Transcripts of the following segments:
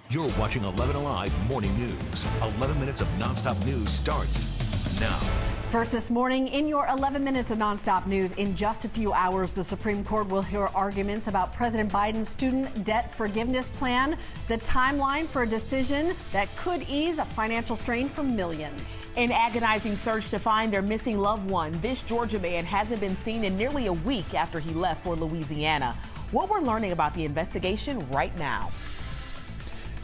You're watching 11 Alive Morning News. 11 minutes of nonstop news starts now. First this morning, in your 11 minutes of nonstop news, in just a few hours, the Supreme Court will hear arguments about President Biden's student debt forgiveness plan, the timeline for a decision that could ease a financial strain for millions. An agonizing search to find their missing loved one. This Georgia man hasn't been seen in nearly a week after he left for Louisiana. What we're learning about the investigation right now.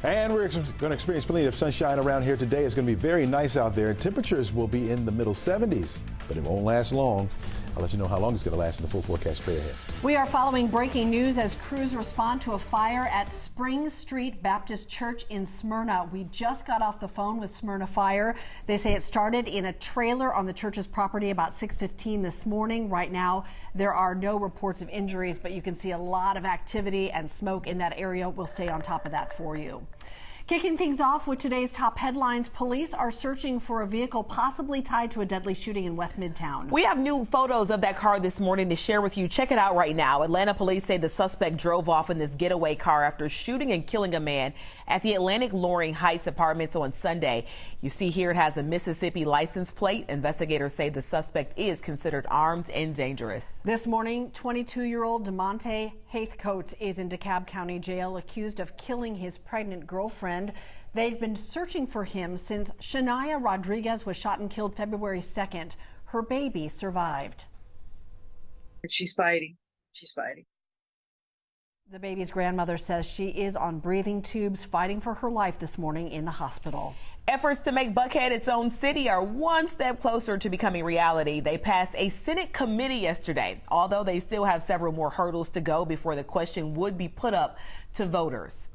And we're going to experience plenty of sunshine around here today. It's going to be very nice out there. Temperatures will be in the middle 70s, but it won't last long. I'll let you know how long it's going to last in the full forecast straight ahead. We are following breaking news as crews respond to a fire at Spring Street Baptist Church in Smyrna. We just got off the phone with Smyrna Fire. They say it started in a trailer on the church's property about 6:15 this morning. Right now, there are no reports of injuries, but you can see a lot of activity and smoke in that area. We'll stay on top of that for you. Kicking things off with today's top headlines, police are searching for a vehicle possibly tied to a deadly shooting in West Midtown. We have new photos of that car this morning to share with you. Check it out right now. Atlanta police say the suspect drove off in this getaway car after shooting and killing a man at the Atlantic Loring Heights apartments on Sunday. You see here it has a Mississippi license plate. Investigators say the suspect is considered armed and dangerous. This morning, 22-year-old DeMonte Haithcoats is in DeKalb County Jail accused of killing his pregnant girlfriend. They've been searching for him since Shania Rodriguez was shot and killed February 2nd. Her baby survived. She's fighting. She's fighting. The baby's grandmother says she is on breathing tubes, fighting for her life this morning in the hospital. Efforts to make Buckhead its own city are one step closer to becoming reality. They passed a Senate committee yesterday, although they still have several more hurdles to go before the question would be put up to voters.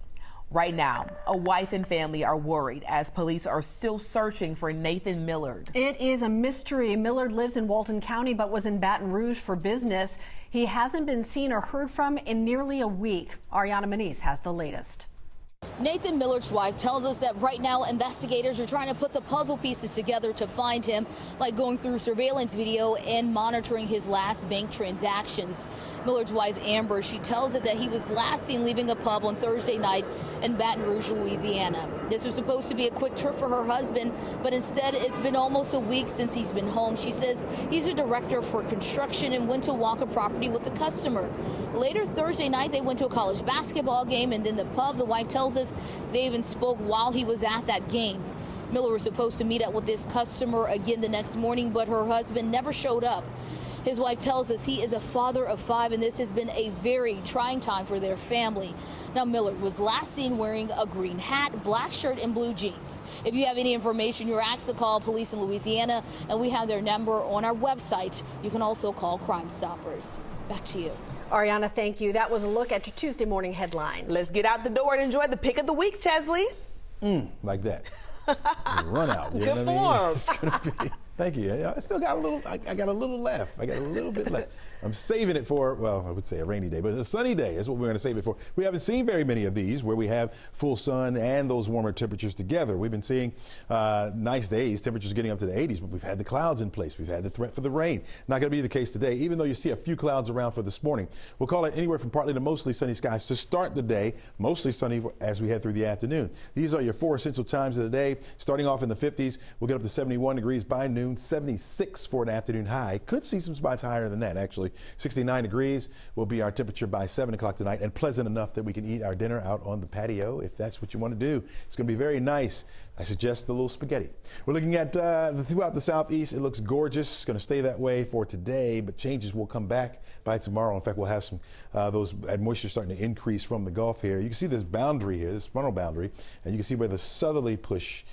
Right now, a wife and family are worried as police are still searching for Nathan Millard. It is a mystery. Millard lives in Walton County but was in Baton Rouge for business. He hasn't been seen or heard from in nearly a week. Ariana Maniz has the latest. Nathan Millard's wife tells us that right now investigators are trying to put the puzzle pieces together to find him, like going through surveillance video and monitoring his last bank transactions. Millard's wife, Amber, she tells it that he was last seen leaving a pub on Thursday night in Baton Rouge, Louisiana. This was supposed to be a quick trip for her husband, but instead it's been almost a week since he's been home. She says he's a director for construction and went to walk a property with the customer. Later Thursday night, they went to a college basketball game, and then the pub, the wife tells us they even spoke while he was at that game. Miller was supposed to meet up with this customer again the next morning, but her husband never showed up. His wife tells us he is a father of 5, and this has been a very trying time for their family. Now, Miller was last seen wearing a green hat, black shirt, and blue jeans. If you have any information, you're asked to call police in Louisiana, and we have their number on our website. You can also call Crime Stoppers. Back to you. Ariana, thank you. That was a look at your Tuesday morning headlines. Let's get out the door and enjoy the pick of the week, Chesley. Like that. Run out. You Good know what I mean? form. It's gonna be, thank you. I still got a little, I got a little left. I got a little bit left. I'm saving it for, well, I would say a rainy day, but a sunny day is what we're going to save it for. We haven't seen very many of these where we have full sun and those warmer temperatures together. We've been seeing nice days, temperatures getting up to the 80s, but we've had the clouds in place. We've had the threat for the rain. Not going to be the case today, even though you see a few clouds around for this morning. We'll call it anywhere from partly to mostly sunny skies to start the day, mostly sunny as we head through the afternoon. These are your 4 essential times of the day. Starting off in the 50s, we'll get up to 71 degrees by noon, 76 for an afternoon high. Could see some spots higher than that, actually. 69 degrees will be our temperature by 7 o'clock tonight, and pleasant enough that we can eat our dinner out on the patio if that's what you want to do. It's going to be very nice. I suggest the little spaghetti. We're looking at throughout the southeast. It looks gorgeous. It's going to stay that way for today, but changes will come back by tomorrow. In fact, we'll have some those moisture starting to increase from the Gulf here. You can see this boundary here, this frontal boundary, and you can see where the southerly push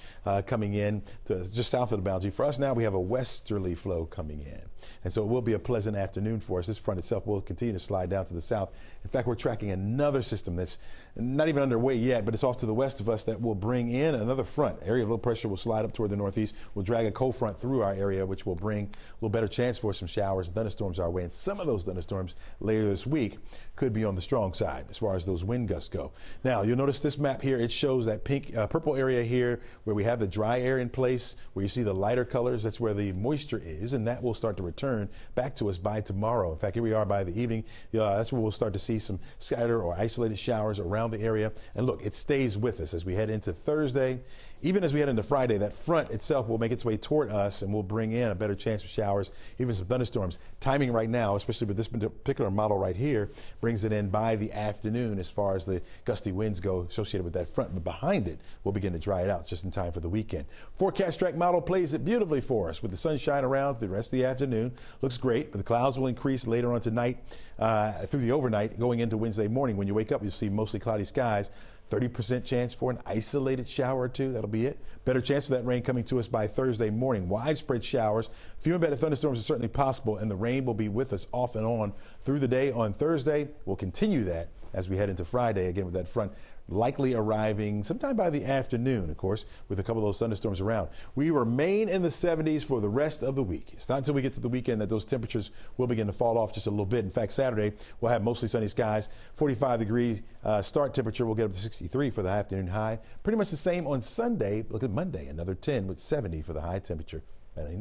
coming in to just south of the boundary. For us now, we have a westerly flow coming in, and so it will be a pleasant afternoon for us. This front itself will continue to slide down to the south. In fact, we're tracking another system that's not even underway yet, but it's off to the west of us that will bring in another front. Area of low pressure will slide up toward the northeast. We'll drag a cold front through our area, which will bring a little better chance for some showers and thunderstorms our way. And some of those thunderstorms later this week could be on the strong side as far as those wind gusts go. Now, you'll notice this map here, it shows that purple area here where we have the dry air in place, where you see the lighter colors, that's where the moisture is, and that will start to return back to us by tomorrow. In fact, here we are by the evening. That's where we'll start to see some scattered or isolated showers around around the area. And look, it stays with us as we head into Thursday. Even as we head into Friday, that front itself will make its way toward us and will bring in a better chance of showers, even some thunderstorms. Timing right now, especially with this particular model right here, brings it in by the afternoon as far as the gusty winds go associated with that front. But behind it, we'll begin to dry it out just in time for the weekend. Forecast track model plays it beautifully for us with the sunshine around through the rest of the afternoon. Looks great, but the clouds will increase later on tonight through the overnight going into Wednesday morning. When you wake up, you'll see mostly cloudy skies. 30% chance for an isolated shower or two. That'll be it. Better chance for that rain coming to us by Thursday morning. Widespread showers. Few and better thunderstorms are certainly possible, and the rain will be with us off and on through the day on Thursday. We'll continue that as we head into Friday, again with that front likely arriving sometime by the afternoon, of course, with a couple of those thunderstorms around. We remain in the 70s for the rest of the week. It's not until we get to the weekend that those temperatures will begin to fall off just a little bit. In fact, Saturday, we'll have mostly sunny skies, 45-degree start temperature. We'll get up to 63 for the afternoon high. Pretty much the same on Sunday. Look at Monday, another 10 with 70 for the high temperature.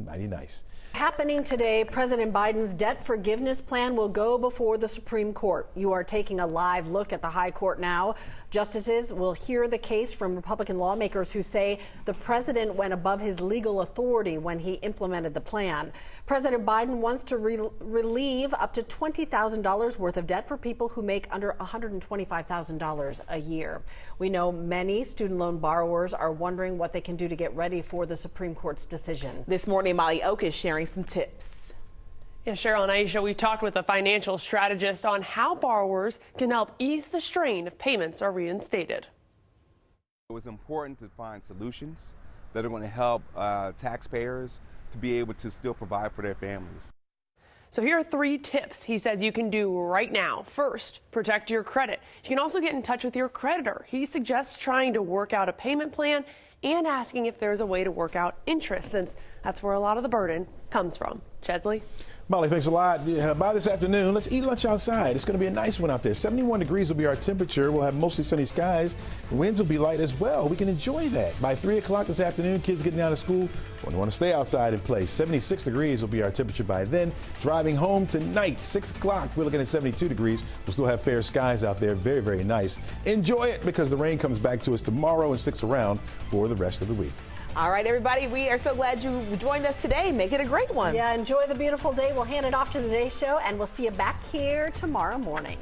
Mighty nice. Happening today, President Biden's debt forgiveness plan will go before the Supreme Court. You are taking a live look at the high court now. Justices will hear the case from Republican lawmakers who say the president went above his legal authority when he implemented the plan. President Biden wants to relieve up to $20,000 worth of debt for people who make under $125,000 a year. We know many student loan borrowers are wondering what they can do to get ready for the Supreme Court's decision. This morning, Molly Oak is sharing some tips. Yeah, Cheryl and Aisha, we talked with a financial strategist on how borrowers can help ease the strain if payments are reinstated. It was important to find solutions that are going to help taxpayers to be able to still provide for their families. So here are 3 tips he says you can do right now. First, protect your credit. You can also get in touch with your creditor. He suggests trying to work out a payment plan and asking if there's a way to work out interest, since that's where a lot of the burden comes from. Chesley? Molly, thanks a lot. By this afternoon, let's eat lunch outside. It's going to be a nice one out there. 71 degrees will be our temperature. We'll have mostly sunny skies. Winds will be light as well. We can enjoy that. By 3 o'clock this afternoon, kids getting out of school want to stay outside and play. 76 degrees will be our temperature by then. Driving home tonight, 6 o'clock, we're looking at 72 degrees. We'll still have fair skies out there. Very, very nice. Enjoy it because the rain comes back to us tomorrow and sticks around for the rest of the week. All right, everybody, we are so glad you joined us today. Make it a great one. Yeah, enjoy the beautiful day. We'll hand it off to the Today Show, and we'll see you back here tomorrow morning.